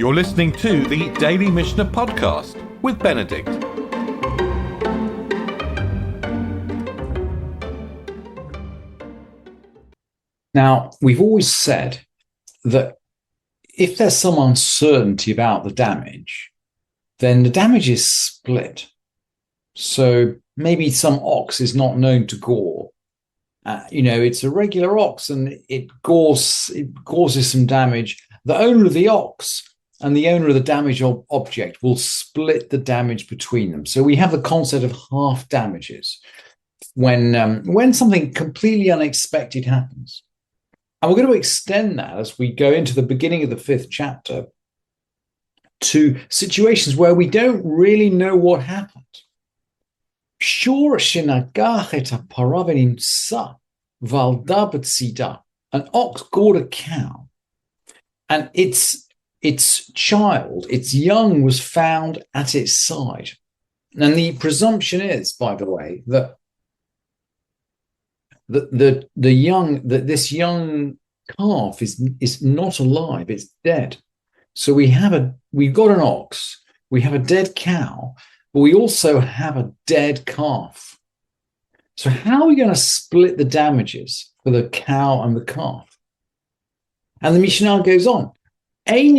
You're listening to the Daily Mishnah Podcast with Benedict. Now, we've always said that if there's some uncertainty about the damage, then the damage is split. So maybe some ox is not known to gore. It's a regular ox and it causes some damage. The owner of the ox and the owner of the damaged object will split the damage between them. So we have the concept of half damages when something completely unexpected happens. And we're going to extend that as we go into the beginning of the 5th chapter to situations where we don't really know what happened. An ox gored a cow, and its young, was found at its side. And the presumption is, by the way, that this young calf is not alive; it's dead. So we've got an ox, we have a dead cow, but we also have a dead calf. So how are we going to split the damages for the cow and the calf? And the Mishnah goes on. We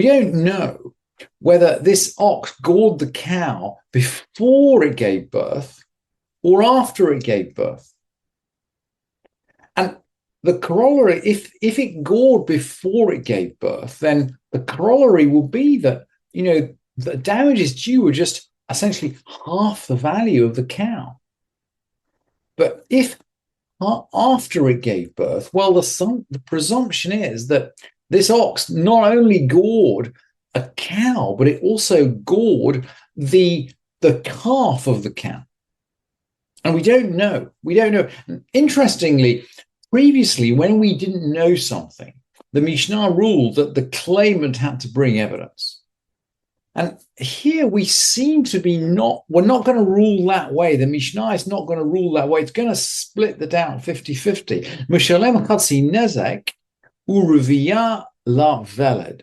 don't know whether this ox gored the cow before it gave birth or after it gave birth. And the corollary, if it gored before it gave birth, then the corollary will be that, the damages due were just essentially half the value of the cow. But if after it gave birth, well, the presumption is that this ox not only gored a cow, but it also gored the calf of the cow. And we don't know. Interestingly, previously, when we didn't know something, the Mishnah ruled that the claimant had to bring evidence. And here we seem to be we're not going to rule that way. The Mishnah is not going to rule that way. It's going to split the doubt 50-50. Mishalem chatzi nezek uruviyah la veled.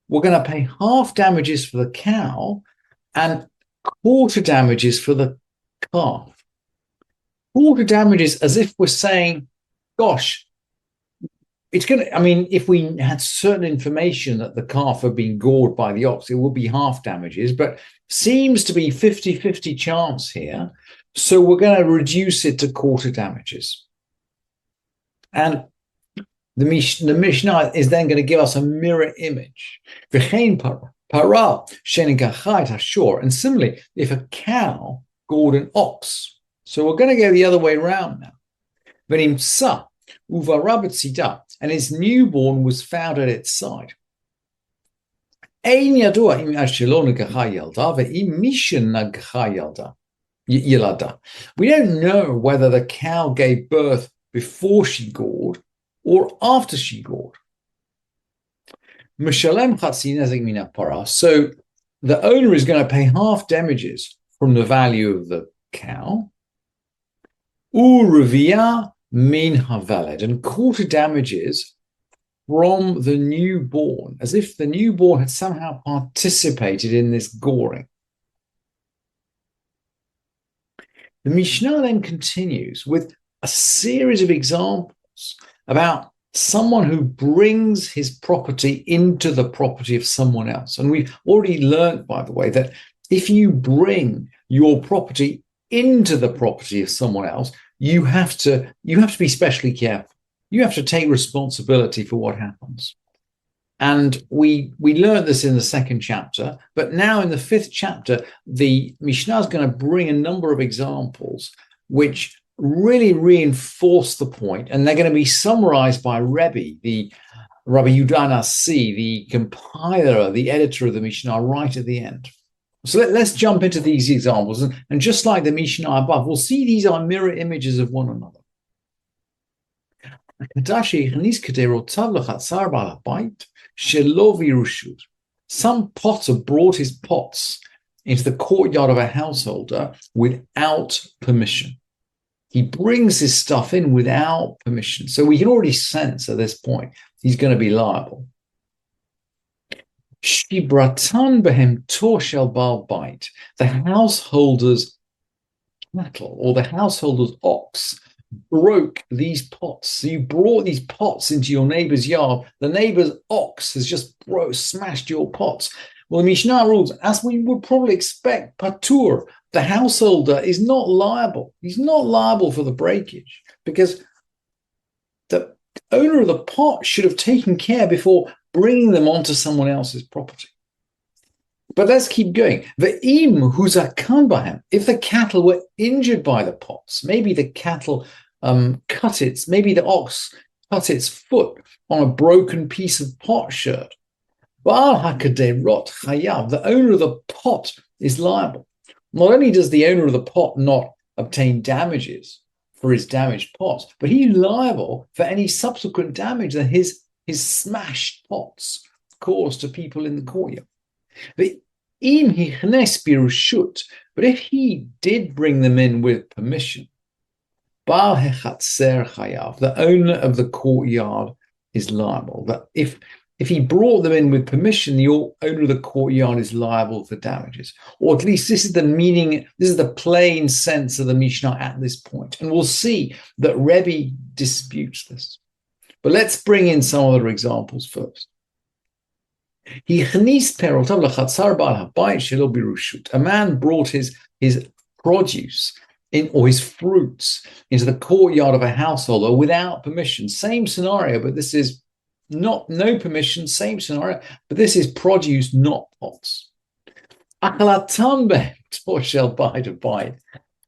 We're going to pay half damages for the cow and quarter damages for the calf. Quarter damages as if we're saying, gosh, if we had certain information that the calf had been gored by the ox, it would be half damages, but seems to be 50-50 chance here. So we're going to reduce it to quarter damages. And the Mishnah is then going to give us a mirror image. And similarly, if a cow gored an ox, so we're going to go the other way around now. And his newborn was found at its side. We don't know whether the cow gave birth before she gored or after she gored. So the owner is going to pay half damages from the value of the cow. Min havaled, and quarter damages from the newborn, as if the newborn had somehow participated in this goring. The Mishnah then continues with a series of examples about someone who brings his property into the property of someone else. And we've already learned, by the way, that if you bring your property into the property of someone else, you have to be specially careful. You have to take responsibility for what happens. And we learned this in the 2nd chapter, but now in the 5th chapter, the Mishnah is going to bring a number of examples which really reinforce the point, and they're going to be summarized by Rabbi Yudan Nasi, the compiler, the editor of the Mishnah, right at the end. So let's jump into these examples. And just like the Mishnah above, we'll see these are mirror images of one another. Some potter brought his pots into the courtyard of a householder without permission. He brings his stuff in without permission. So we can already sense at this point he's going to be liable. Shibratan behem torshel bal bait. The householder's cattle or the householder's ox broke these pots. So you brought these pots into your neighbor's yard. The neighbor's ox has just smashed your pots. Well, the Mishnah rules, as we would probably expect, patur, the householder is not liable. He's not liable for the breakage because the owner of the pot should have taken care before bringing them onto someone else's property. But let's keep going. Ve'im huzakam bahem. If the cattle were injured by the pots, maybe the cattle maybe the ox cut its foot on a broken piece of potsherd. Baal hakaderot chayav. The owner of the pot is liable. Not only does the owner of the pot not obtain damages for his damaged pots, but he's liable for any subsequent damage that his smashed pots caused to people in the courtyard. But if he did bring them in with permission, Baal hechatzer chayav, the owner of the courtyard is liable. That if he brought them in with permission, the owner of the courtyard is liable for damages. Or at least this is the meaning, this is the plain sense of the Mishnah at this point. And we'll see that Rebbe disputes this. But let's bring in some other examples first. A man brought his produce or his fruits into the courtyard of a householder without permission. Same scenario, but this is no permission, same scenario, but this is produce, not pots.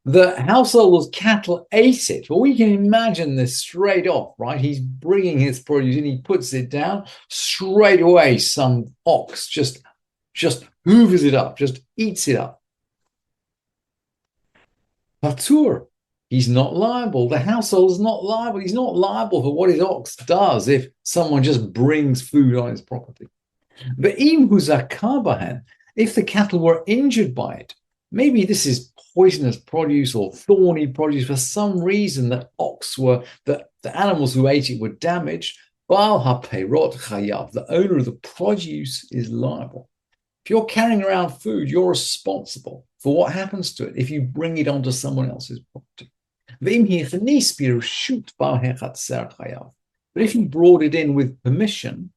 The householder's cattle ate it. Well, we can imagine this straight off, right? He's bringing his produce and he puts it down. Straight away, some ox just hoovers it up, just eats it up. Patur, he's not liable. The householder's not liable. He's not liable for what his ox does if someone just brings food on his property. But if the cattle were injured by it, maybe this is poisonous produce or thorny produce for some reason that the animals who ate it were damaged. Baal hapeirot chayav, the owner of the produce is liable. If you're carrying around food, you're responsible for what happens to it if you bring it onto someone else's property. But if you brought it in with permission,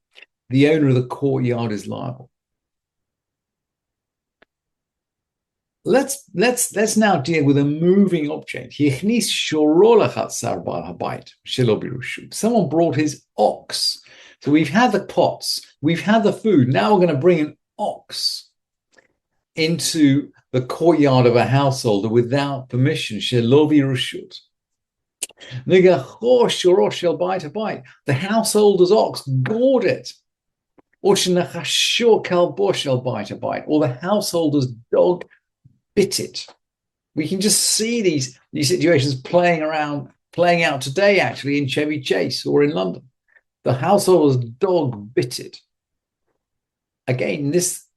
the owner of the courtyard is liable. Let's now deal with a moving object. Someone brought his ox. So we've had the pots, we've had the food. Now we're going to bring an ox into the courtyard of a householder without permission. The householder's ox gored it. Or the householder's dog bit it. We can just see these situations playing out today, actually, in Chevy Chase or in London. The householder's dog bit it. Again, this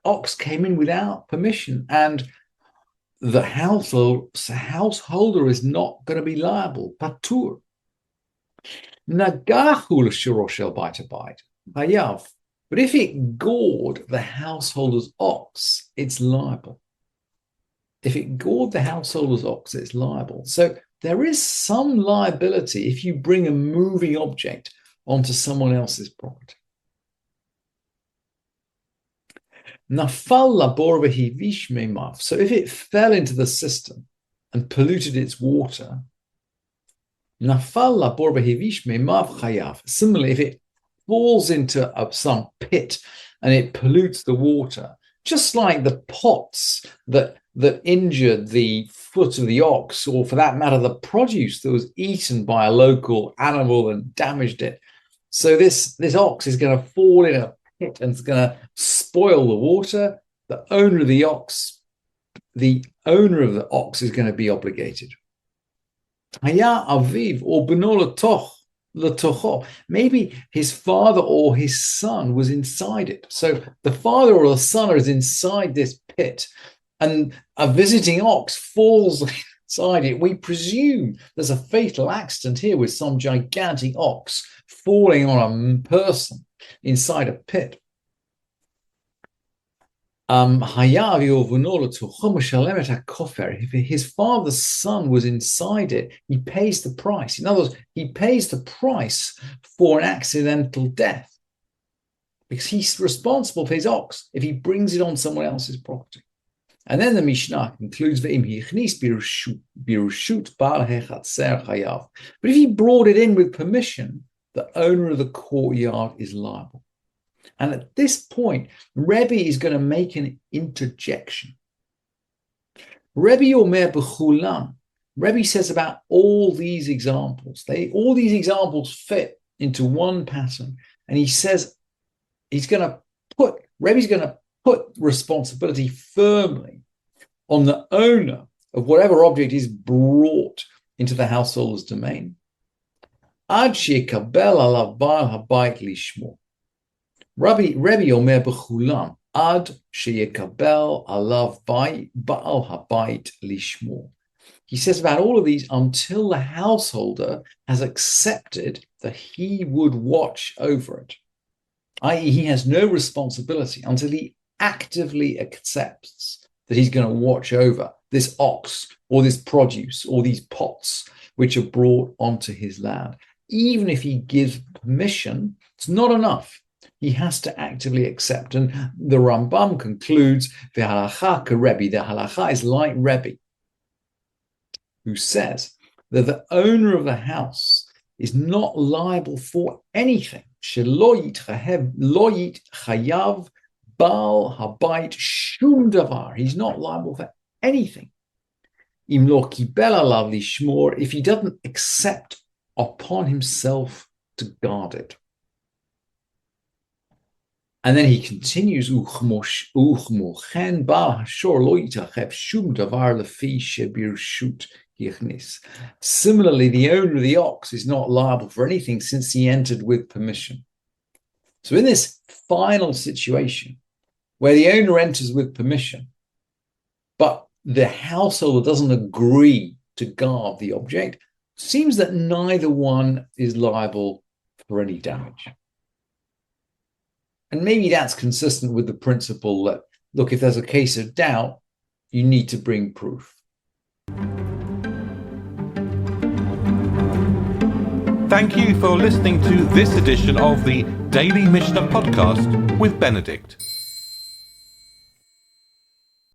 ox came in without permission, and the householder is not going to be liable. Patur. Nagahul shiroshel bite. Hayav. But if it gored the householder's ox, it's liable. If it gored the householder's ox, it's liable. So there is some liability if you bring a moving object onto someone else's property. Nafal labor v'hivish meimav. So if it fell into the system and polluted its water, nafal labor v'hivish meimav chayav. Similarly, if it falls into some pit and it pollutes the water, just like the pots that injured the foot of the ox, or for that matter, the produce that was eaten by a local animal and damaged it. So this ox is going to fall in a pit and it's going to spoil the water. The owner of the ox is going to be obligated. Haya aviv or beno latocho. Maybe his father or his son was inside it. So the father or the son is inside this pit, and a visiting ox falls inside it. We presume there's a fatal accident here with some gigantic ox falling on a person inside a pit. If his father's son was inside it, he pays the price. In other words, he pays the price for an accidental death because he's responsible for his ox if he brings it on someone else's property. And then the Mishnah concludes, but if he brought it in with permission, the owner of the courtyard is liable. And at this point, Rebbe is going to make an interjection. Rebbe Omer b'chulam. Rebbe says about all these examples, all these examples fit into one pattern. And he says Rebbe's going to put responsibility firmly on the owner of whatever object is brought into the householder's domain. Ad she'yekabel alav ba'al habayit lishmor. Rebbe Omer b'chulam ad sheyekabel alav ba'al habayit lishmor. He says about all of these until the householder has accepted that he would watch over it, i.e., he has no responsibility until he actively accepts that he's going to watch over this ox or this produce or these pots which are brought onto his land. Even if he gives permission, it's not enough. He has to actively accept. And the Rambam concludes, V'halacha Rebbe, the halacha is like Rebbe, who says that the owner of the house is not liable for anything. Shelo yitchayav bal habayit shum davar. He's not liable for anything. Im lo kibel alav lishmor, if he doesn't accept upon himself to guard it. And then he continues, similarly, the owner of the ox is not liable for anything since he entered with permission. So in this final situation, where the owner enters with permission, but the householder doesn't agree to guard the object, it seems that neither one is liable for any damage. And maybe that's consistent with the principle that, look, if there's a case of doubt, you need to bring proof. Thank you for listening to this edition of the Daily Mishnah Podcast with Benedict.